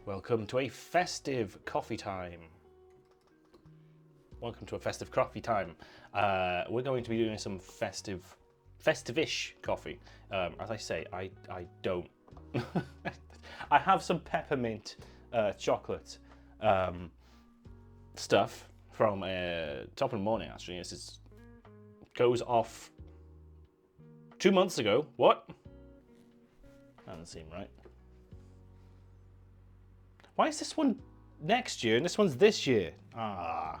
Welcome to a festive coffee time. Welcome to a festive coffee time. We're going to be doing some festive-ish coffee. As I say, I don't. I have some peppermint chocolate stuff from Top of the Morning, actually. This goes off 2 months ago. What? That doesn't seem right. Why is this one next year and this one's this year? Ah.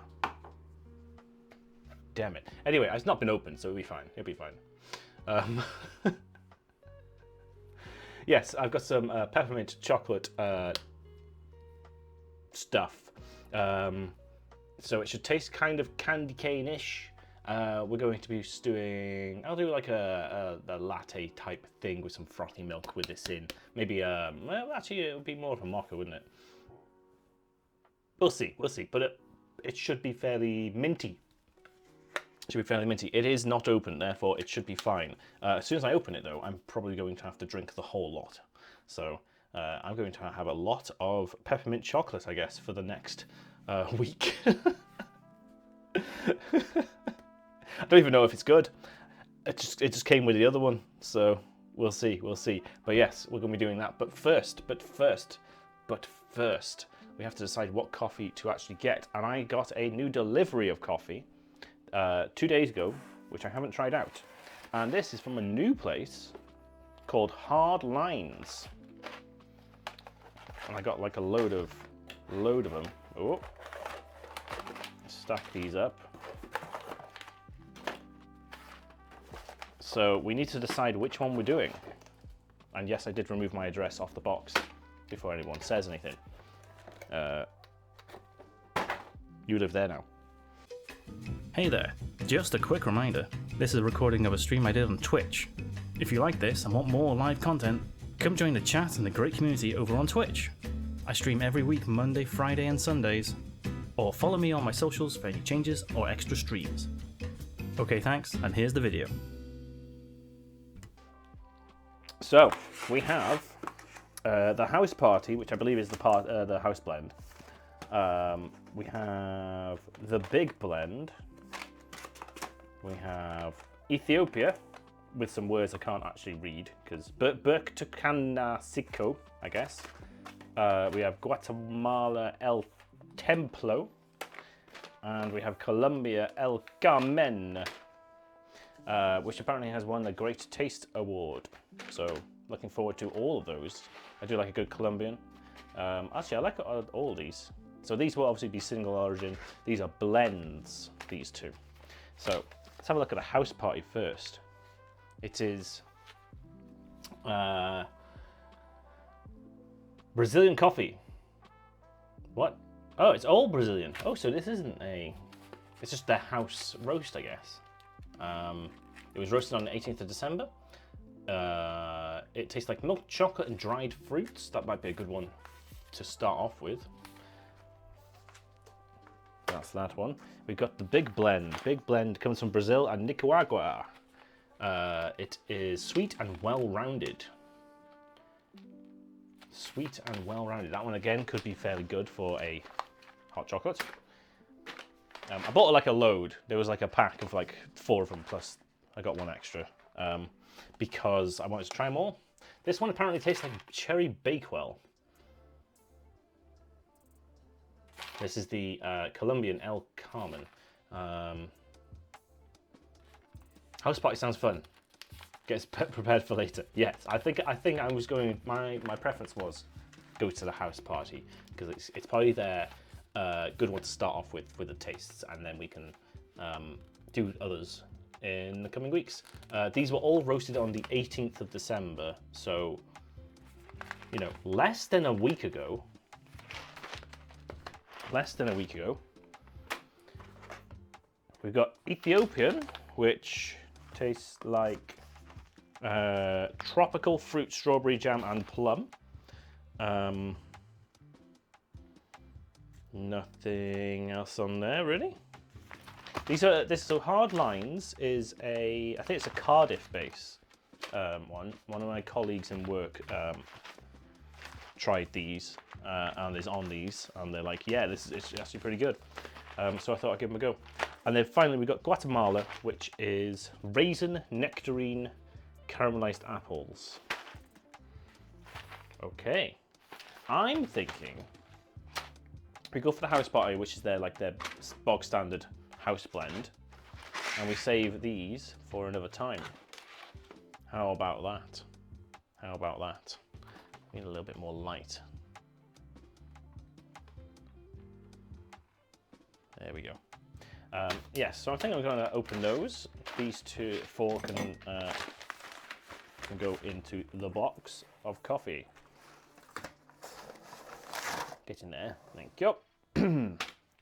Damn it. Anyway, it's not been opened, so it'll be fine. It'll be fine. Yes, I've got some peppermint chocolate stuff. So it should taste kind of candy cane-ish. We're going to be stewing. I'll do like a latte type thing with some frothy milk with this in. Maybe, well, actually, it would be more of a mocha, wouldn't it? We'll see. But it should be fairly minty. It is not open, therefore it should be fine. As soon as I open it, though, I'm probably going to have to drink the whole lot. So I'm going to have a lot of peppermint chocolate, I guess, for the next week. I don't even know if it's good. It just came with the other one, so we'll see. But yes, we're going to be doing that. But first, we have to decide what coffee to actually get. And I got a new delivery of coffee 2 days ago, which I haven't tried out. And this is from a new place called Hard Lines. And I got like a load of them. Oh, stack these up. So we need to decide which one we're doing. And yes, I did remove my address off the box before anyone says anything. You live there now. Hey there, just a quick reminder, this is a recording of a stream I did on Twitch. If you like this and want more live content, come join the chat and the great community over on Twitch. I stream every week Monday, Friday and Sundays, or follow me on my socials for any changes or extra streams. Okay, thanks, and here's the video. So we have the house party, which I believe is the house blend. We have the big blend. We have Ethiopia, with some words I can't actually read, because Burktukanasiko, I guess. We have Guatemala El Templo, and we have Colombia El Carmen, which apparently has won the Great Taste Award. So looking forward to all of those. I do like a good Colombian. Actually, I like all these. So these will obviously be single origin. These are blends, these two. So let's have a look at the house party first. It is Brazilian coffee. What? Oh, it's all Brazilian. Oh, so this isn't it's just the house roast, I guess. It was roasted on the 18th of December. It tastes like milk chocolate and dried fruits. That might be a good one to start off with. That's that one. We've got the big blend. Big blend comes from Brazil and Nicaragua. It is sweet and well-rounded. Sweet and well-rounded. That one again could be fairly good for a hot chocolate. I bought like a load. There was like a pack of like 4 of them, plus I got one extra because I wanted to try them all. This one apparently tastes like cherry Bakewell. This is the Colombian El Carmen. House party sounds fun. Get prepared for later. Yes, I think I was going. My preference was go to the house party because it's probably their good one to start off with the tastes, and then we can do others in the coming weeks. These were all roasted on the 18th of December, so you know, less than a week ago. We've got Ethiopian, which tastes like tropical fruit, strawberry jam, and plum. Nothing else on there really. So Hard Lines is I think it's a Cardiff base one. One of my colleagues in work tried these and is on these, and they're like, yeah, it's actually pretty good. So I thought I'd give them a go. And then finally we got Guatemala, which is raisin nectarine caramelized apples. Okay, I'm thinking we go for the house party, which is their bog standard house blend, and we save these for another time. How about that? How about that? Need a little bit more light. There we go. Yes, so I think I'm going to open those. These four can go into the box of coffee. Get in there, thank you.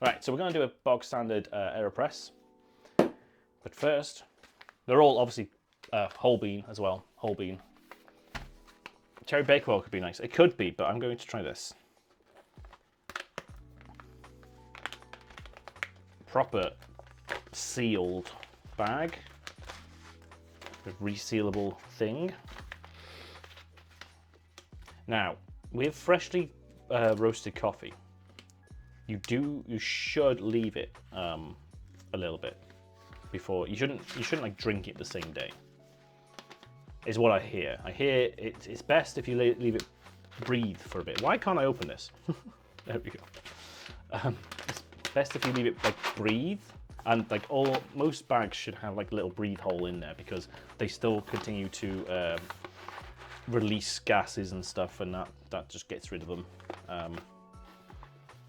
Right, so we're going to do a bog standard AeroPress. But first, they're all obviously whole bean as well, whole bean. Cherry Bakewell could be nice. It could be, but I'm going to try this. Proper sealed bag. A resealable thing. Now, with freshly roasted coffee, you should leave it a little bit before. You shouldn't like drink it the same day. Is what I hear. I hear it's best if you leave it breathe for a bit. Why can't I open this? There we go. It's best if you leave it like breathe, and like most bags should have like a little breathe hole in there because they still continue to release gases and stuff, and that just gets rid of them.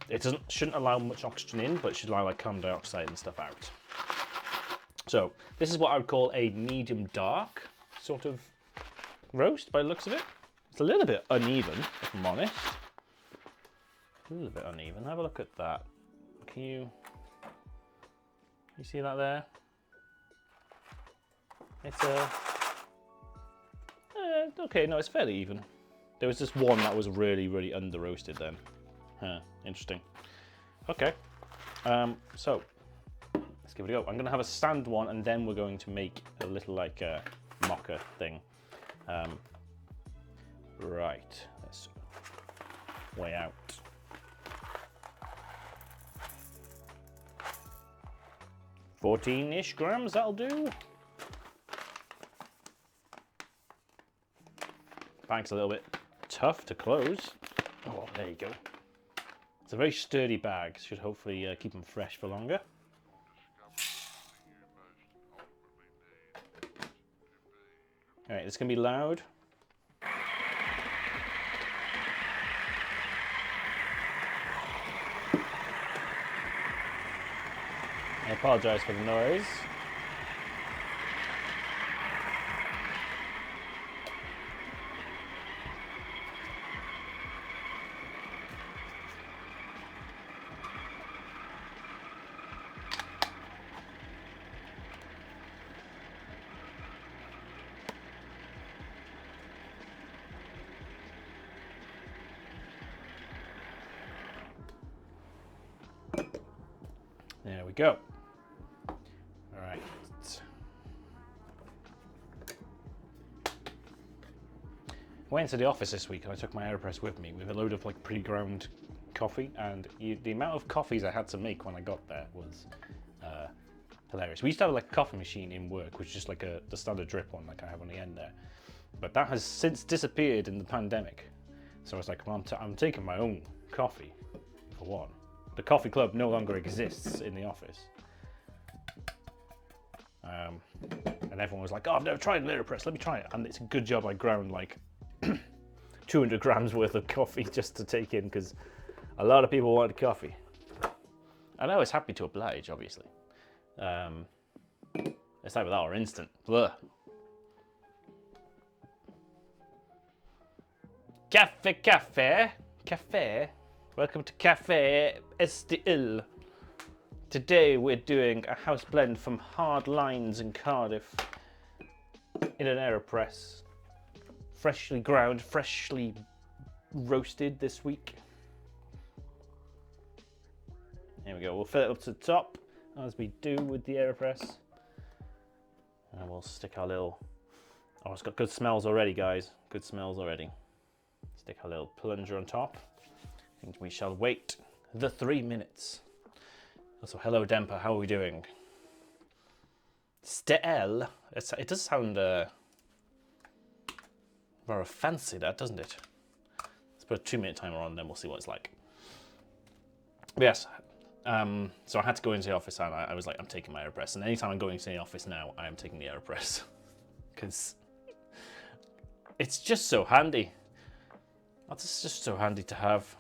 It shouldn't allow much oxygen in, but it should allow like carbon dioxide and stuff out. So this is what I would call a medium dark sort of roast by the looks of it. It's a little bit uneven, if I'm honest. A little bit uneven. Have a look at that. Can you see that there? It's okay. No, it's fairly even. There was just one that was really, really under roasted then. Huh, interesting. Okay, so let's give it a go. I'm gonna have a stand one, and then we're going to make a little like mocha thing. Right, let's weigh out. $14-ish grams, that'll do. Bag's a little bit tough to close. Oh, there you go. It's a very sturdy bag. Should hopefully keep them fresh for longer. All right, it's gonna be loud. I apologize for the noise. There we go. All right. I went to the office this week and I took my AeroPress with me with a load of like pre-ground coffee, and the amount of coffees I had to make when I got there was hilarious. We used to have like a coffee machine in work, which is just like the standard drip one like I have on the end there. But that has since disappeared in the pandemic. So I was like, well, I'm taking my own coffee for one. The coffee club no longer exists in the office. And everyone was like, oh, I've never tried an AeroPress, let me try it. And it's a good job I ground like 200 grams worth of coffee just to take in, because a lot of people wanted coffee. And I was happy to oblige, obviously. Let's have that or instant. Blah. Cafe, cafe, cafe. Welcome to Cafe STL. Today we're doing a house blend from Hard Lines in Cardiff in an AeroPress. Freshly ground, freshly roasted this week. Here we go, we'll fill it up to the top as we do with the AeroPress. And we'll stick our little... Oh, it's got good smells already, guys. Good smells already. Stick a little plunger on top. And we shall wait the 3 minutes. Also, hello Dempa, how are we doing? Stel. It does sound very fancy, that, doesn't it? Let's put a 2-minute timer on, then we'll see what it's like. But yes, so I had to go into the office and I was like, I'm taking my AeroPress. And anytime I'm going to the office now, I am taking the AeroPress. Because it's just so handy. It's just so handy to have.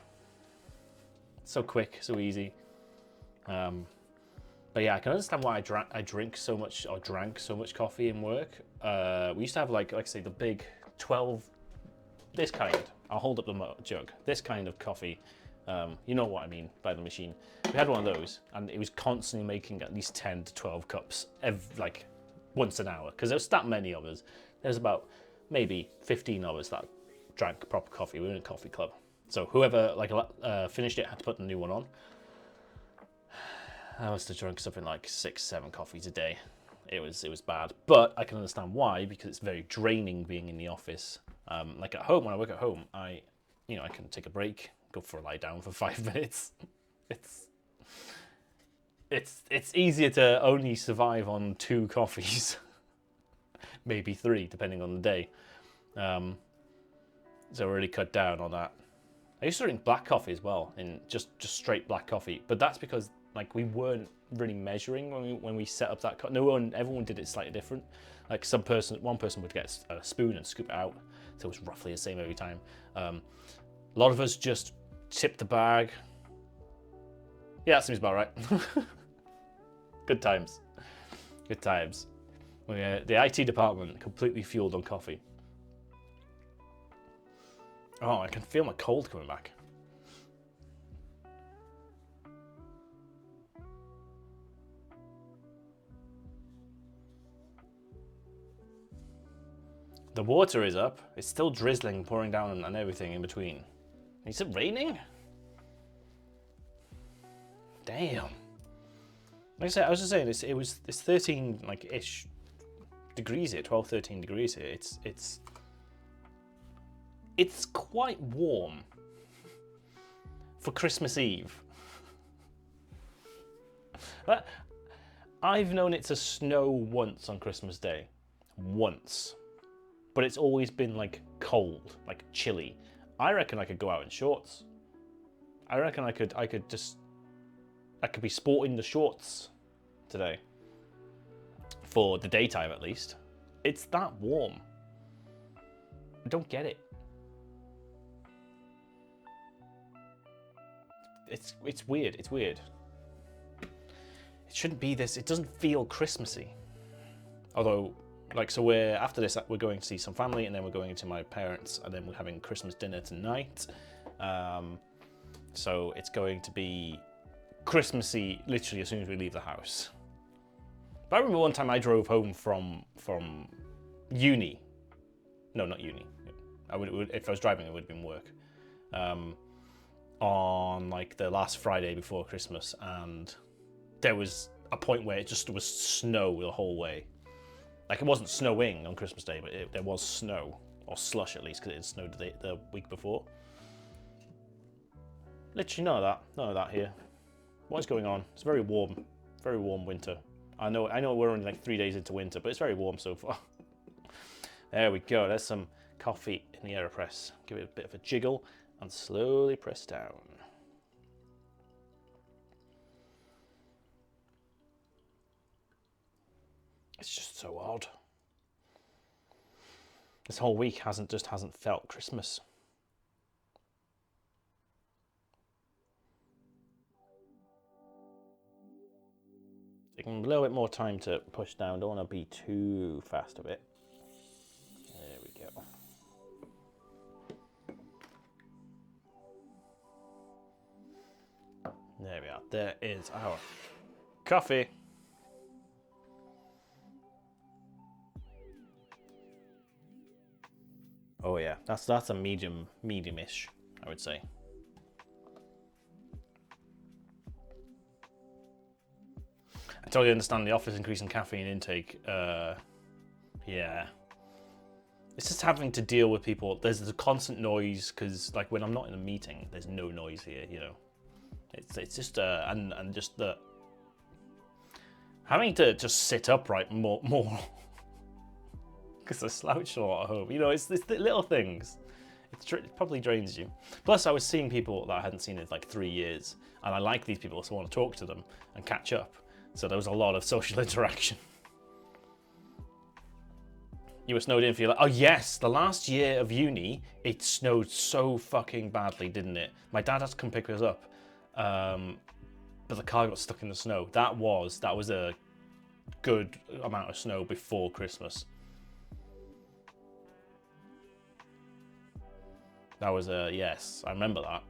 So quick, so easy. But yeah, I can understand why I drink so much, or drank so much coffee in work. We used to have like I say, the big 12, this kind. I'll hold up the jug. This kind of coffee. You know what I mean by the machine. We had one of those, and it was constantly making at least 10 to 12 cups, like once an hour, because there was that many of us. There's about maybe 15 of us that drank proper coffee. We were in a coffee club. So whoever finished it had to put the new one on. I must have drunk something like 6-7 coffees a day. It was bad, but I can understand why, because it's very draining being in the office. Like at home, when I work at home, I can take a break, go for a lie down for 5 minutes. It's easier to only survive on 2 coffees, maybe 3 depending on the day. So I really cut down on that. I used to drink black coffee as well, and just straight black coffee, but that's because like we weren't really measuring when we set up that everyone did it slightly different. Like one person would get a spoon and scoop it out, so it was roughly the same every time. A lot of us just tipped the bag. Yeah, that seems about right. Good times. Good times. The IT department completely fueled on coffee. Oh, I can feel my cold coming back. The water is up. It's still drizzling, pouring down and everything in between. Is it raining? Damn. Like I said, I was just saying, it's 13 like ish degrees here, 12, 13 degrees here. It's quite warm for Christmas Eve. But I've known it to snow once on Christmas Day. Once. But it's always been like cold, like chilly. I reckon I could go out in shorts. I reckon I could be sporting the shorts today. For the daytime at least. It's that warm. I don't get it. It's weird. It's weird. It shouldn't be this. It doesn't feel Christmassy. Although, like, so after this, we're going to see some family, and then we're going to my parents, and then we're having Christmas dinner tonight. So it's going to be Christmassy literally as soon as we leave the house. But I remember one time I drove home from uni. No, not uni. If I was driving, it would have been work. On like the last Friday before Christmas, and there was a point where it just was snow the whole way. Like it wasn't snowing on Christmas Day, but there was snow, or slush at least, because it had snowed the week before. Literally none of that here. What is going on? It's very warm winter. I know we're only like 3 days into winter, but it's very warm so far. There we go. There's some coffee in the AeroPress. Give it a bit of a jiggle and slowly press down. It's just so odd. This whole week hasn't felt Christmas. Taking a little bit more time to push down. Don't want to be too fast with it. There we go. There we are. There is our coffee. Oh yeah, that's a medium-ish, I would say. I totally understand the office increasing caffeine intake. Yeah. It's just having to deal with people. There's a constant noise because, like, when I'm not in a meeting, there's no noise here. You know, it's just and just the having to just sit upright more because I slouch a lot at home. You know, it's the little things. It probably drains you. Plus, I was seeing people that I hadn't seen in like 3 years, and I like these people, so I want to talk to them and catch up. So there was a lot of social interaction. You were snowed in for your... Oh yes, the last year of uni, it snowed so fucking badly, didn't it? My dad had to come pick us up, but the car got stuck in the snow. That was a good amount of snow before Christmas. That was yes, I remember that.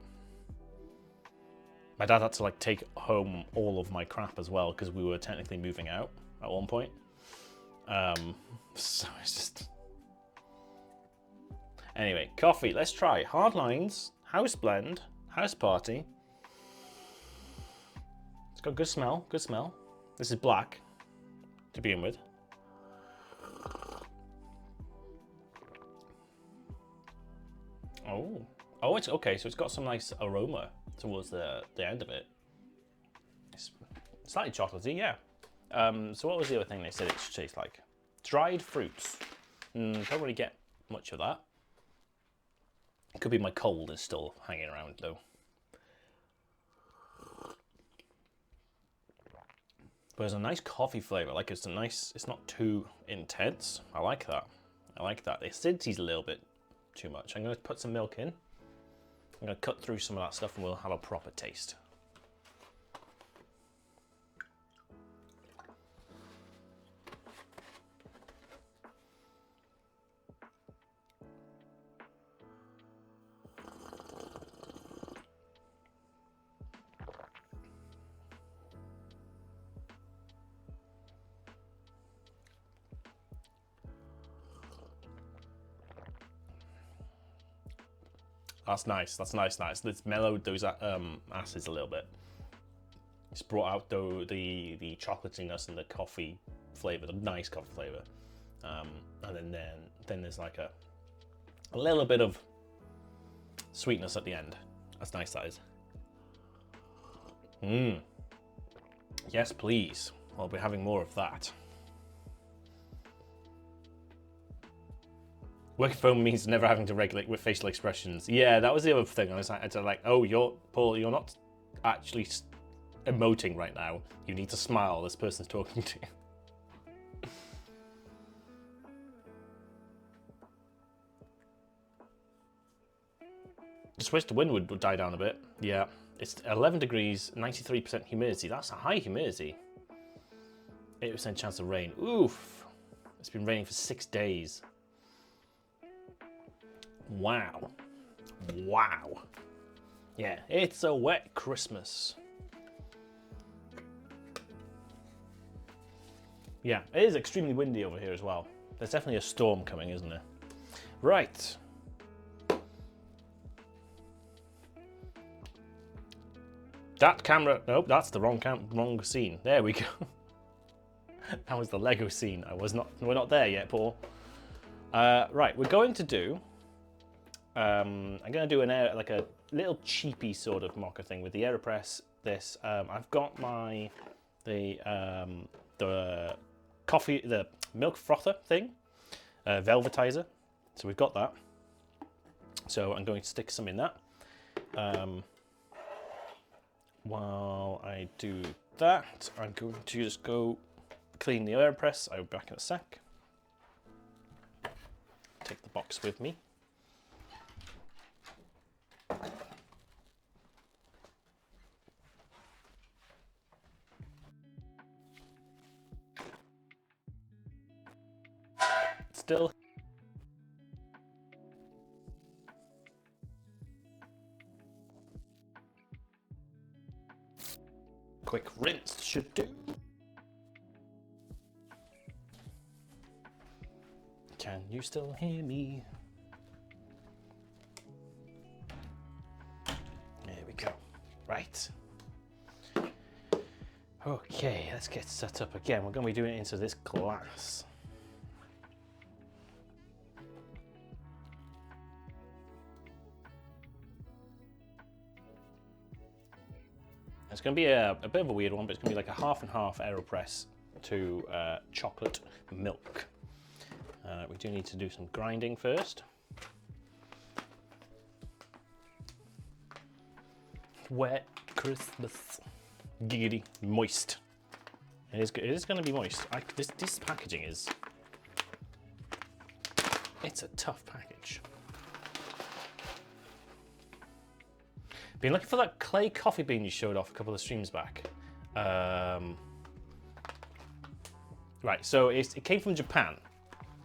My dad had to like take home all of my crap as well because we were technically moving out at one point. So it's just... Anyway, coffee, let's try. Hard lines, house blend, house party. It's got good smell, good smell. This is black to begin with. Oh, it's okay. So it's got some nice aroma towards the end of it. It's slightly chocolatey, yeah. So what was the other thing they said it should taste like? Dried fruits. Don't really get much of that. It could be my cold is still hanging around though. But there's a nice coffee flavour. Like it's not too intense. I like that. I like that. The acidity's a little bit too much. I'm going to put some milk in. I'm going to cut through some of that stuff and we'll have a proper taste. That's nice. That's nice. It's mellowed those acids a little bit. It's brought out the chocolatiness and the coffee flavor, the nice coffee flavor, and then there's like a little bit of sweetness at the end. That's nice. That is. Yes, please. I'll be having more of that. Working from home means never having to regulate with facial expressions. Yeah, that was the other thing. I was like, oh, Paul, you're not actually emoting right now. You need to smile. This person's talking to you. Just wish the wind would die down a bit. Yeah, it's 11 degrees, 93% humidity. That's a high humidity. 8% chance of rain. Oof. It's been raining for 6 days. Wow. Wow. Yeah, it's a wet Christmas. Yeah, it is extremely windy over here as well. There's definitely a storm coming, isn't there? Right. That camera, nope, that's the wrong scene. There we go. That was the Lego scene. We're not there yet, Paul. Right, we're going to do, I'm going to do like a little cheapy sort of mocha thing with the AeroPress. I've got the milk frother thing, velvetizer. So we've got that. So I'm going to stick some in that. While I do that, I'm going to just go clean the AeroPress. I'll be back in a sec. Take the box with me. Still. Quick rinse should do. Can you still hear me? There we go. Right. Okay, let's get set up again. We're going to be doing it into this glass. It's going to be a bit of a weird one, but it's going to be like a half and half AeroPress to chocolate milk. We do need to do some grinding first. Wet Christmas. Giggity. Moist. It is going to be moist. This packaging is... It's a tough package. Been looking for that clay coffee bean you showed off a couple of streams back. Right, so it came from Japan.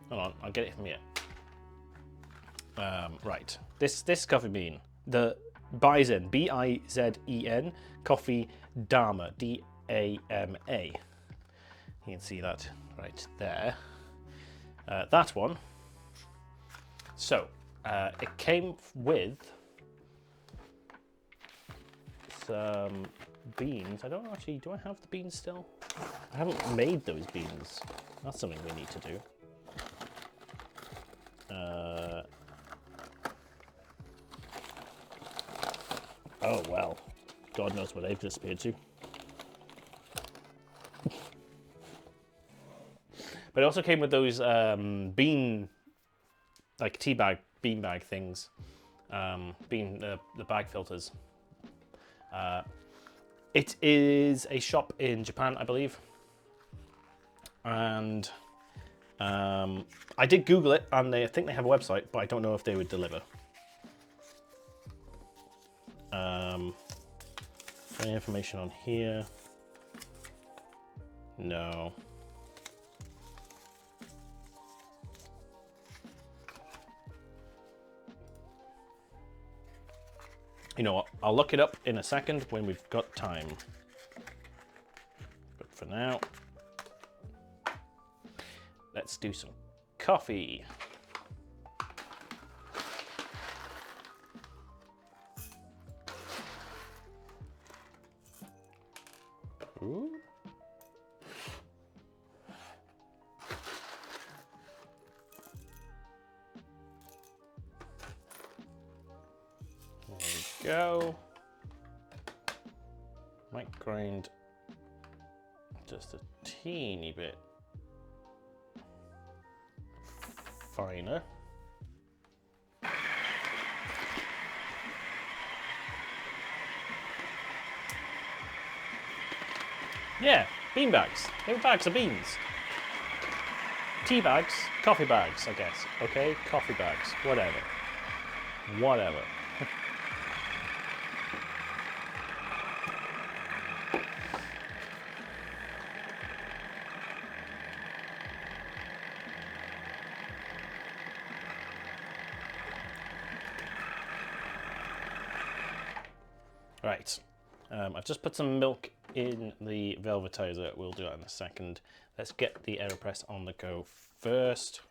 Hold on, I'll get it from here. Right, this coffee bean, the Bizen, B-I-Z-E-N, Coffee Dama, D-A-M-A. You can see that right there. That one. So, it came with some beans. I don't know actually, do I have the beans still? I haven't made those beans. That's something we need to do. Oh well, God knows where they've disappeared to. But it also came with those bean, like tea bag, bean bag things. The bag filters. It is a shop in Japan, I believe. And I did Google it, and I think they have a website, but I don't know if they would deliver. Any information on here? No. You know what? I'll look it up in a second when we've got time. But for now, let's do some coffee. Ooh. There we go. Might grind just a teeny bit finer. Yeah, bean bags. They were bags of beans. Tea bags, coffee bags, I guess. Okay, coffee bags, whatever. Whatever. Right, I've just put some milk in the velvetizer. We'll do that in a second. Let's get the AeroPress on the go first.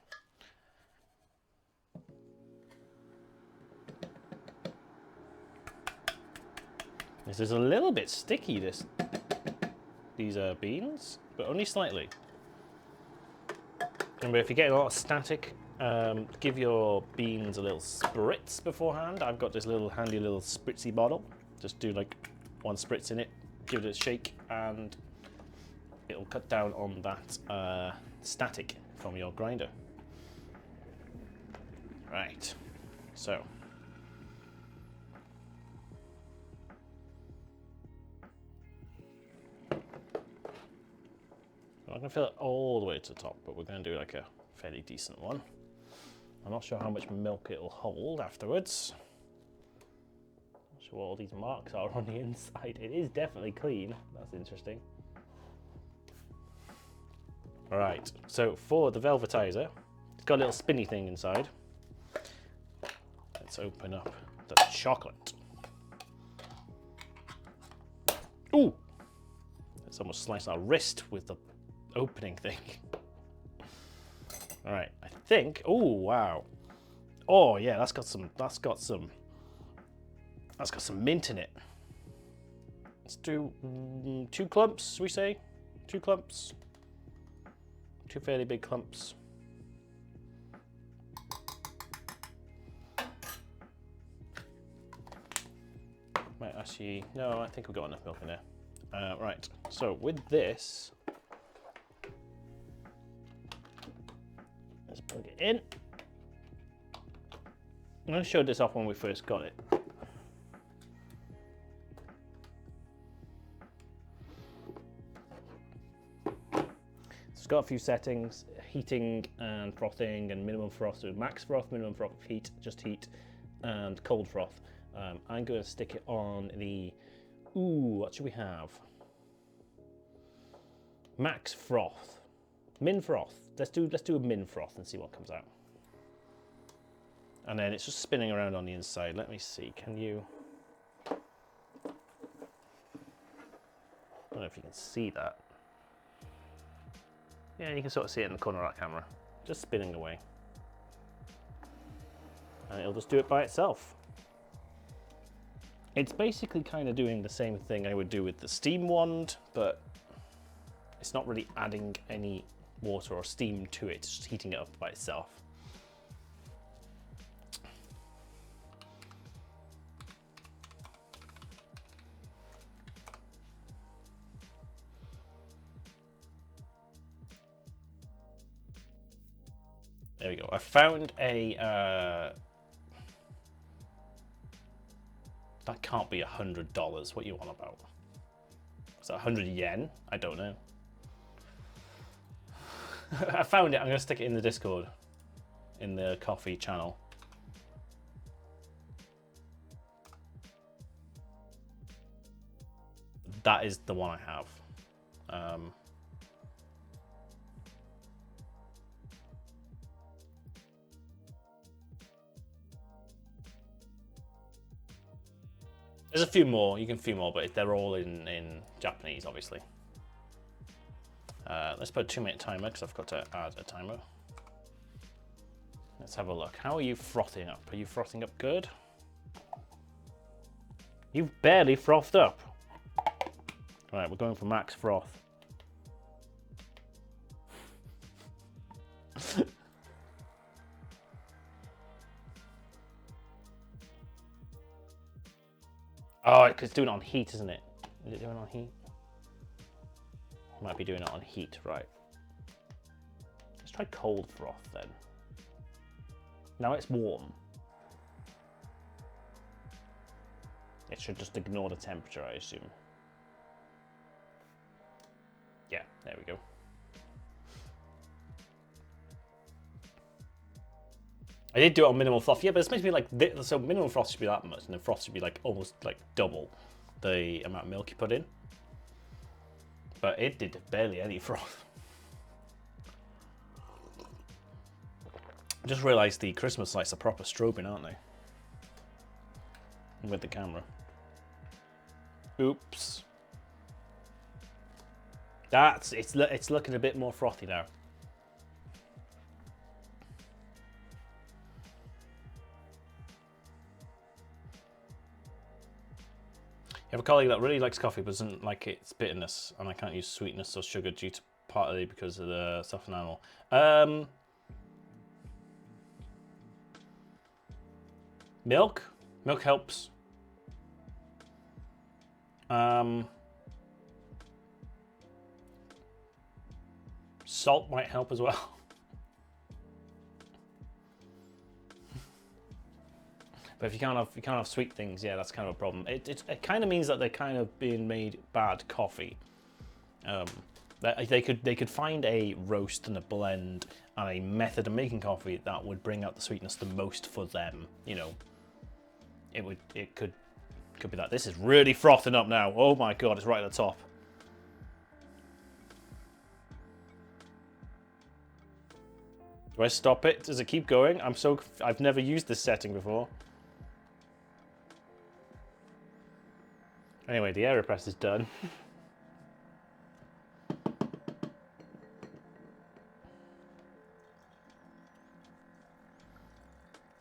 This is a little bit sticky, these beans, but only slightly. Remember, if you're getting a lot of static, give your beans a little spritz beforehand. I've got this little handy little spritzy bottle. Just do like one spritz in it, give it a shake, and it'll cut down on that static from your grinder. Right, so. I'm not going to fill it all the way to the top, but we're going to do like a fairly decent one. I'm not sure how much milk it'll hold afterwards. Not sure what all these marks are on the inside. It is definitely clean. That's interesting. All right, so for the velvetizer, it's got a little spinny thing inside. Let's open up the chocolate. Ooh! It's almost sliced our wrist with the opening thing. All right, I think. Oh wow! Oh yeah, that's got some mint in it. Let's do 2 clumps. We say 2 clumps, 2 fairly big clumps. Might Actually, no, I think we've got enough milk in there. Right, so with this, let's plug it in. I showed this off when we first got it. It's got a few settings: heating and frothing, and minimum froth, so max froth, minimum froth, heat, just heat, and cold froth. I'm going to stick it on the, what should we have? Max froth, min froth. Let's do a min froth and see what comes out. And then it's just spinning around on the inside. Let me see. Can you? I don't know if you can see that. Yeah, you can sort of see it in the corner of that camera. Just spinning away. And it'll just do it by itself. It's basically kind of doing the same thing I would do with the steam wand, but it's not really adding any water or steam to it. It's just heating it up by itself. There we go. I found a, that can't be $100. What you on about? Is that 100 yen? I don't know. I found it. I'm gonna stick it in the Discord, in the coffee channel. That is the one I have. There's a few more, you can few more, but they're all in Japanese, obviously. Let's put a 2-minute timer, because I've got to add a timer. Let's have a look. How are you frothing up? Are you frothing up good? You've barely frothed up. All right, we're going for max froth. Oh, it's doing it on heat, isn't it? Is it doing it on heat? Might be doing it on heat, right. Let's try cold froth then. Now it's warm. It should just ignore the temperature, I assume. Yeah, there we go. I did do it on minimal froth, yeah, but it's supposed to be like this, so minimal froth should be that much, and then froth should be like almost like double the amount of milk you put in. But it did barely any froth. I just realised the Christmas lights are proper strobing, aren't they? With the camera. Oops. It's looking a bit more frothy now. I have a colleague that really likes coffee but doesn't like its bitterness, and I can't use sweetness or sugar due to partly because of the stuff in animal. Milk? Milk helps. Salt might help as well. But if you can't have sweet things, yeah, that's kind of a problem. It kind of means that they're kind of being made bad coffee. They could find a roast and a blend and a method of making coffee that would bring out the sweetness the most for them. You know, it could be that. This is really frothing up now. Oh my god, it's right at the top. Do I stop it? Does it keep going? I've never used this setting before. Anyway, the AeroPress is done.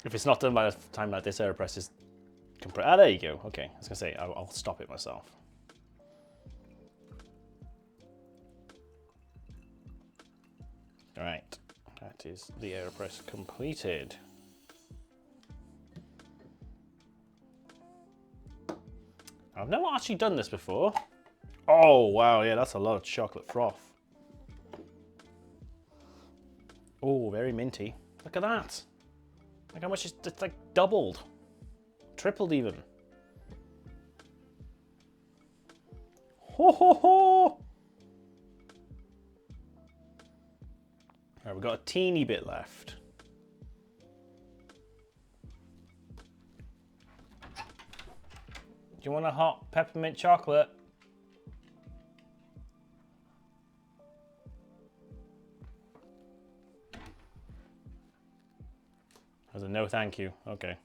If it's not done by the time that this AeroPress is compressed. Ah, there you go. Okay, I was gonna say, I'll stop it myself. All right, that is the AeroPress completed. I've never actually done this before. Oh, wow, yeah, that's a lot of chocolate froth. Oh, very minty. Look at that. Look how much it's like doubled. Tripled even. Ho ho ho! Alright, we've got a teeny bit left. Do you want a hot peppermint chocolate? As a no thank you. Okay.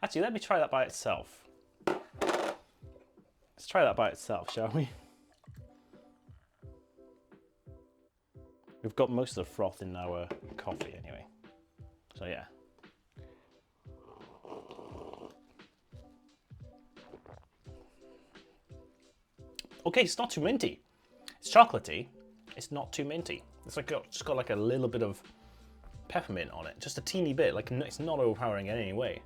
Actually, let me try that by itself. Let's try that by itself, shall we? We've got most of the froth in our coffee anyway. So yeah. Okay, it's not too minty. It's chocolatey. It's not too minty. It's like just got like a little bit of peppermint on it, just a teeny bit. Like it's not overpowering in any way.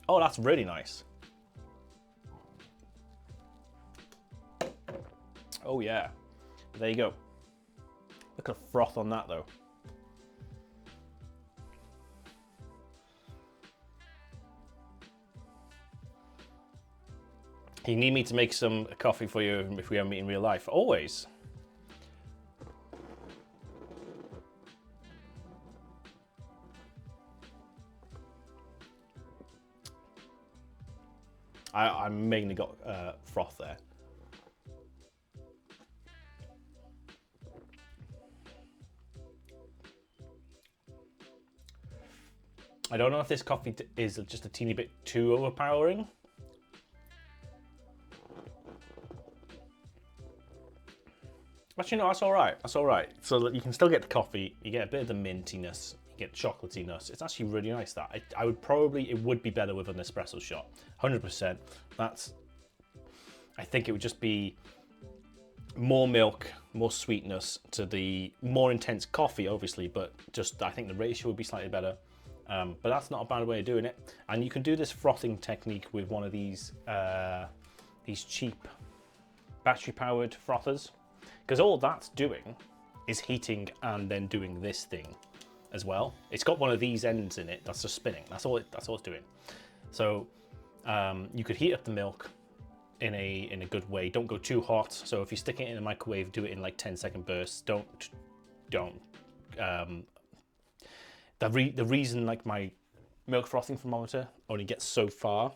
Oh, that's really nice. Oh yeah, there you go. Look at the froth on that though. You need me to make some coffee for you if we ever meet in real life? Always. I mainly got froth there. I don't know if this coffee is just a teeny bit too overpowering. Actually, no, that's all right. That's all right. So that you can still get the coffee, you get a bit of the mintiness, you get chocolatiness. It's actually really nice. That I would probably, it would be better with an espresso shot, 100%. I think it would just be more milk, more sweetness to the more intense coffee, obviously, but just I think the ratio would be slightly better. But that's not a bad way of doing it. And you can do this frothing technique with one of these cheap battery-powered frothers. Because all that's doing is heating and then doing this thing as well. It's got one of these ends in it that's just spinning. That's all it's doing. So you could heat up the milk in a good way. Don't go too hot. So if you stick it in a microwave, do it in like 10-second bursts. Don't. The reason like my milk frothing thermometer only gets so far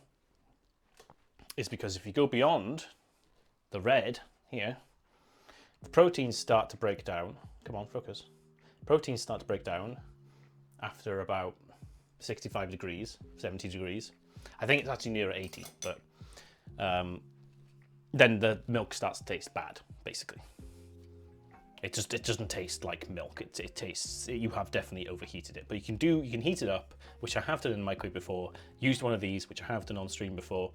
is because if you go beyond the red here, the proteins start to break down. Come on, focus. Proteins start to break down after about 65 degrees, 70 degrees. I think it's actually near 80, but then the milk starts to taste bad, basically. It doesn't taste like milk. It tastes, you have definitely overheated it. But you can heat it up, which I have done in the microwave before. Used one of these, which I have done on stream before,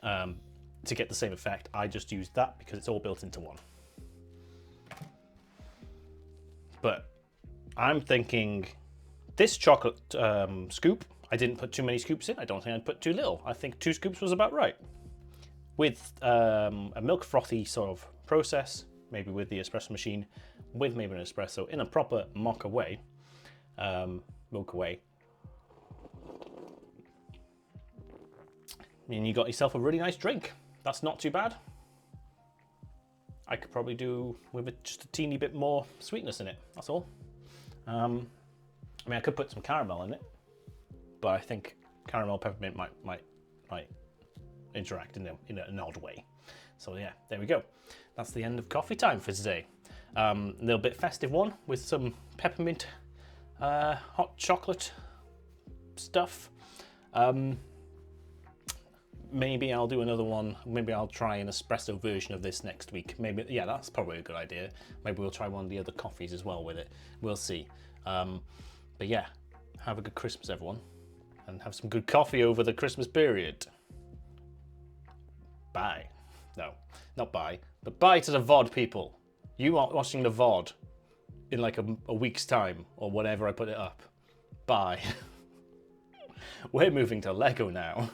to get the same effect. I just used that because it's all built into one. But I'm thinking this chocolate scoop, I didn't put too many scoops in. I don't think I'd put too little. I think 2 scoops was about right. With a milk frothy sort of process, maybe with the espresso machine, with maybe an espresso in a proper mocha way, milk way. And you got yourself a really nice drink. That's not too bad. I could probably do with just a teeny bit more sweetness in it, that's all. I mean, I could put some caramel in it, but I think caramel peppermint might interact in an odd way. So yeah, there we go. That's the end of coffee time for today. A little bit festive one with some peppermint hot chocolate stuff. Maybe I'll do another one. Maybe I'll try an espresso version of this next week. Maybe, yeah, that's probably a good idea. Maybe we'll try one of the other coffees as well with it. We'll see. But yeah, have a good Christmas, everyone. And have some good coffee over the Christmas period. Bye. No, not bye. But bye to the VOD people. You are watching the VOD in like a week's time or whenever I put it up. Bye. We're moving to Lego now.